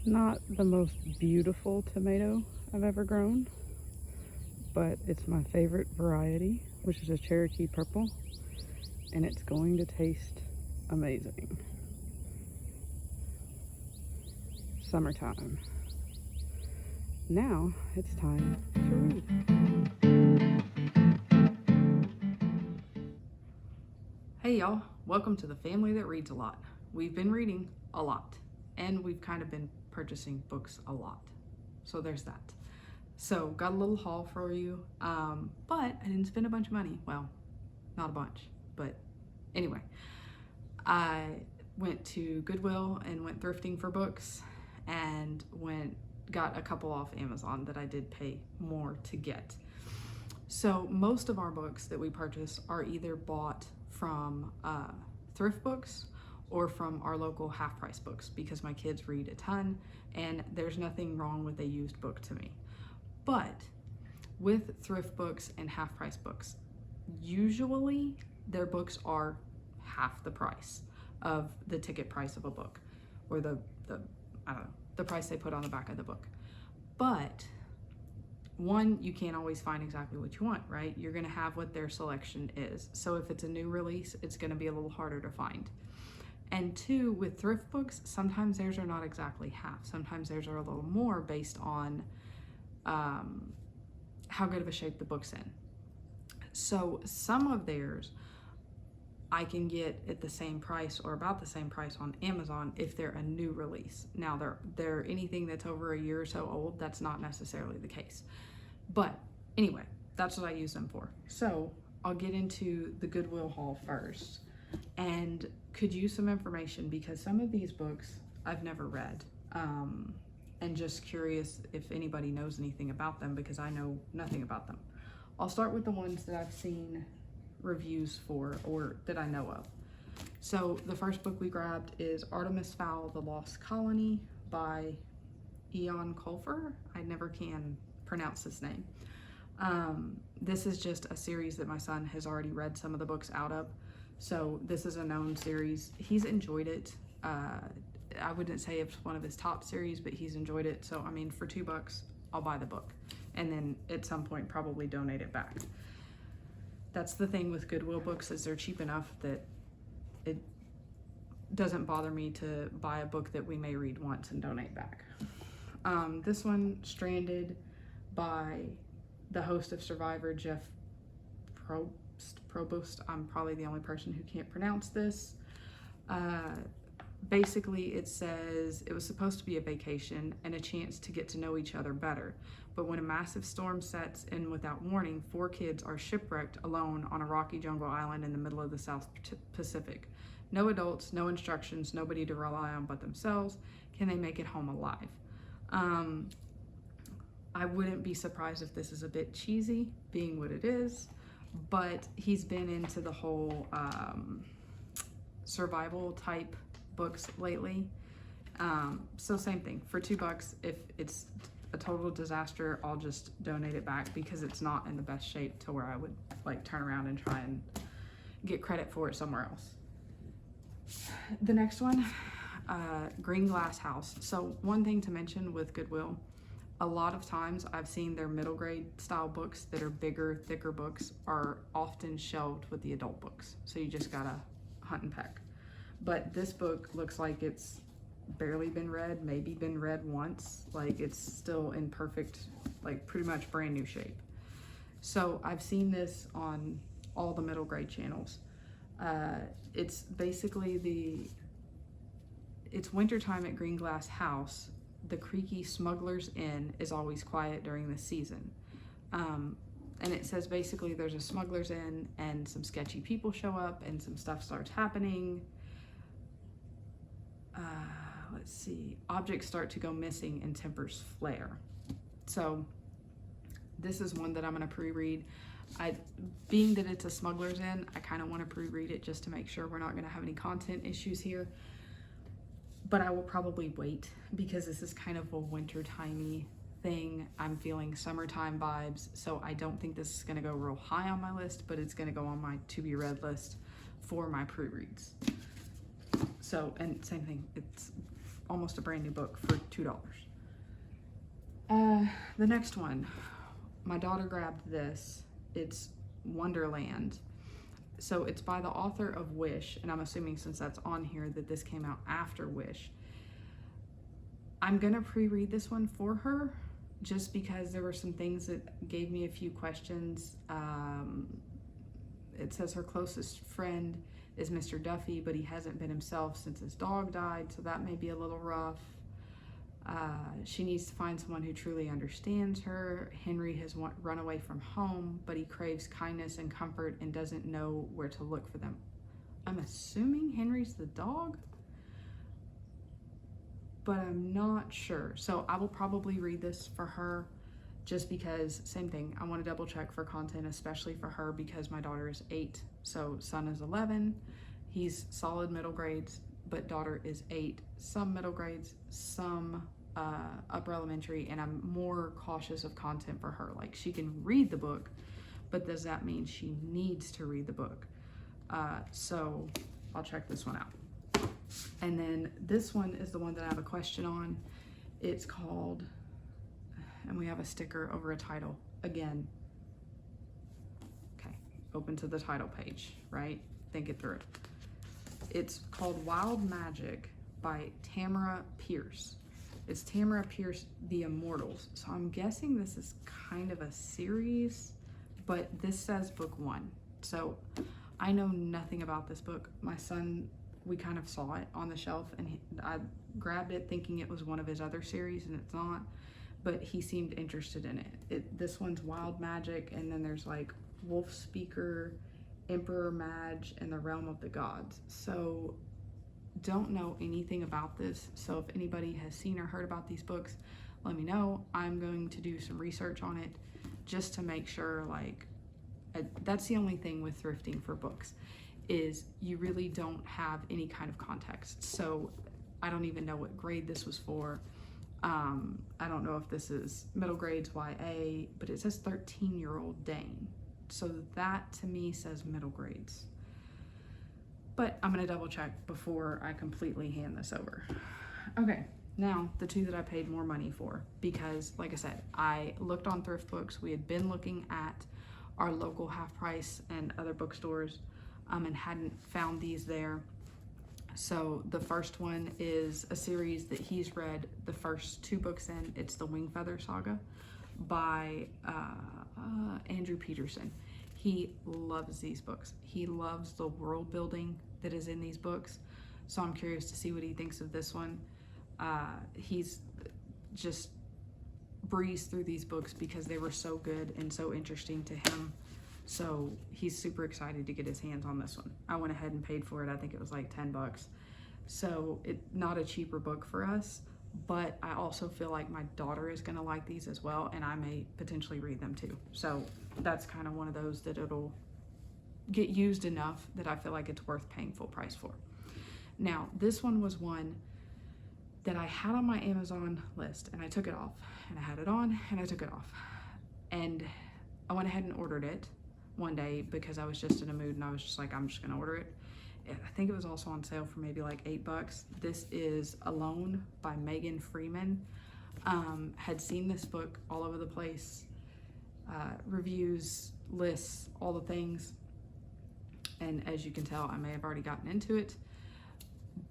Not the most beautiful tomato I've ever grown, but it's my favorite variety, which is a Cherokee Purple, and it's going to taste amazing. Summertime. Now it's time to read. Hey y'all, welcome to the family that reads a lot. We've been reading a lot, and we've kind of been purchasing books a lot. So there's that. So got a little haul for you, but I didn't spend a bunch of money. Well, not a bunch, but anyway. I went to Goodwill and went thrifting for books and got a couple off Amazon that I did pay more to get. So most of our books that we purchase are either bought from thrift books or from our local half-price books because my kids read a ton and there's nothing wrong with a used book to me. But with thrift books and half-price books, usually their books are half the price of the ticket price of a book, or the I don't know, the price they put on the back of the book. But one, you can't always find exactly what you want, right? You're gonna have what their selection is. So if it's a new release, it's gonna be a little harder to find. And two, with thrift books, sometimes theirs are not exactly half. Sometimes theirs are a little more based on how good of a shape the book's in. So some of theirs I can get at the same price or about the same price on Amazon if they're a new release. Now they're anything that's over a year or so old, that's not necessarily the case. But anyway, that's what I use them for. So I'll get into the Goodwill haul first and could use some information because some of these books I've never read. And just curious if anybody knows anything about them because I know nothing about them. I'll start with the ones that I've seen reviews for or that I know of. So the first book we grabbed is Artemis, Fowl, The Lost Colony by Eoin Colfer. I never can pronounce this name. This is just a series that my son has already read some of the books out of. So this is a known series. He's enjoyed it. I wouldn't say it's one of his top series, but he's enjoyed it. So, I mean, for $2, I'll buy the book and then at some point probably donate it back. That's the thing with Goodwill books is they're cheap enough that it doesn't bother me to buy a book that we may read once and donate back. This one, Stranded by the host of Survivor, Jeff Probst. I'm probably the only person who can't pronounce this. Basically, it says it was supposed to be a vacation and a chance to get to know each other better. But when a massive storm sets in without warning, 4 kids are shipwrecked alone on a rocky jungle island in the middle of the South Pacific. No adults, no instructions, nobody to rely on but themselves. Can they make it home alive? I wouldn't be surprised if this is a bit cheesy, being what it is, but he's been into the whole survival type books lately. So same thing, for $2, if it's a total disaster, I'll just donate it back because it's not in the best shape to where I would like turn around and try and get credit for it somewhere else. The next one, Greenglass house. So one thing to mention with Goodwill, a lot of times I've seen their middle grade style books that are bigger, thicker books are often shelved with the adult books. So you just gotta hunt and peck. But this book looks like it's barely been read, maybe been read once. Like it's still in perfect, like pretty much brand new shape. So I've seen this on all the middle grade channels. It's basically it's wintertime at Greenglass house. The creaky Smuggler's Inn is always quiet during the season. And it says basically there's a Smuggler's Inn and some sketchy people show up and some stuff starts happening. Let's see, objects start to go missing and tempers flare. So this is one that I'm gonna pre-read. Being that it's a Smuggler's Inn, I kind of want to pre-read it just to make sure we're not gonna have any content issues here. But I will probably wait because this is kind of a winter-timey thing. I'm feeling summertime vibes, so I don't think this is gonna go real high on my list, but it's gonna go on my to-be-read list for my pre-reads. So, and same thing, it's almost a brand new book for $2. The next one, my daughter grabbed this. It's Wonderland. So it's by the author of Wish, and I'm assuming since that's on here that this came out after Wish. I'm gonna pre-read this one for her just because there were some things that gave me a few questions. It says her closest friend is Mr. Duffy, but he hasn't been himself since his dog died, so that may be a little rough. She needs to find someone who truly understands her. Henry has run away from home, but he craves kindness and comfort and doesn't know where to look for them. I'm assuming Henry's the dog, but I'm not sure. So I will probably read this for her just because, same thing, I want to double check for content, especially for her because my daughter is 8. So son is 11. He's solid middle grades, but daughter is 8. Some middle grades, some upper elementary, and I'm more cautious of content for her. Like, she can read the book, but does that mean she needs to read the book? So I'll check this one out. And then this one is the one that I have a question on. It's called, and we have a sticker over a title. Again, okay, open to the title page, right? Think it through. It's called Wild Magic by Tamora Pierce. It's Tamora Pierce, The Immortals. So I'm guessing this is kind of a series, but this says book 1. So I know nothing about this book. My son, we kind of saw it on the shelf and I grabbed it thinking it was one of his other series, and it's not, but he seemed interested in it. This one's Wild Magic, and then there's like Wolf Speaker, Emperor Madge, and the Realm of the Gods. So don't know anything about this. So if anybody has seen or heard about these books, let me know. I'm going to do some research on it just to make sure, like, that's the only thing with thrifting for books is you really don't have any kind of context. So I don't even know what grade this was for. I don't know if this is middle grades, YA, but it says 13-year-old Dane. So that to me says middle grades. But I'm gonna double check before I completely hand this over. Okay, now the two that I paid more money for, because like I said, I looked on thrift books. We had been looking at our local half price and other bookstores and hadn't found these there. So the first one is a series that he's read the first 2 books in. It's the Wingfeather Saga by Andrew Peterson. He loves these books. He loves the world building that is in these books. So I'm curious to see what he thinks of this one. He's just breezed through these books because they were so good and so interesting to him. So he's super excited to get his hands on this one. I went ahead and paid for it. I think it was like 10 bucks. So it's not a cheaper book for us, but I also feel like my daughter is gonna like these as well, and I may potentially read them too. So that's kind of one of those that it'll get used enough that I feel like it's worth paying full price for. Now, this one was one that I had on my Amazon list, and I took it off, and I had it on, and I took it off. And I went ahead and ordered it one day because I was just in a mood and I was just like, I'm just gonna order it. I think it was also on sale for maybe like 8 bucks. This is Alone by Freeman. Had seen this book all over the place, reviews, lists, all the things. And as you can tell, I may have already gotten into it,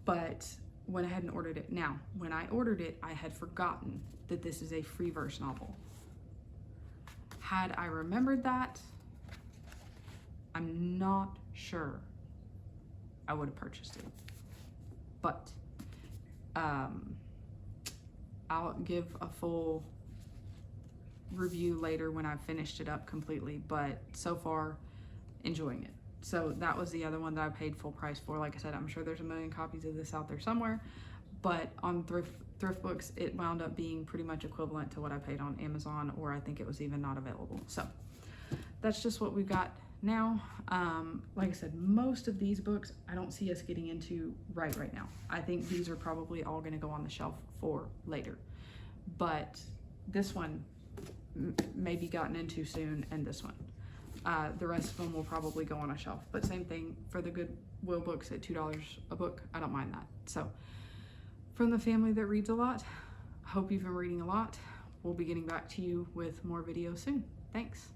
but went ahead and ordered it. Now, when I ordered it, I had forgotten that this is a free verse novel. Had I remembered that, I'm not sure I would have purchased it. But I'll give a full review later when I've finished it up completely, but so far, enjoying it. So that was the other one that I paid full price for. Like I said, I'm sure there's a million copies of this out there somewhere, but on thrift books, it wound up being pretty much equivalent to what I paid on Amazon, or I think it was even not available. So that's just what we've got now. Like I said, most of these books I don't see us getting into right now. I think these are probably all going to go on the shelf for later, but this one may be gotten into soon, and this one. The rest of them will probably go on a shelf, but same thing for the Goodwill books at $2 a book. I don't mind that. So from the family that reads a lot. I hope you've been reading a lot. We'll be getting back to you with more videos soon. Thanks.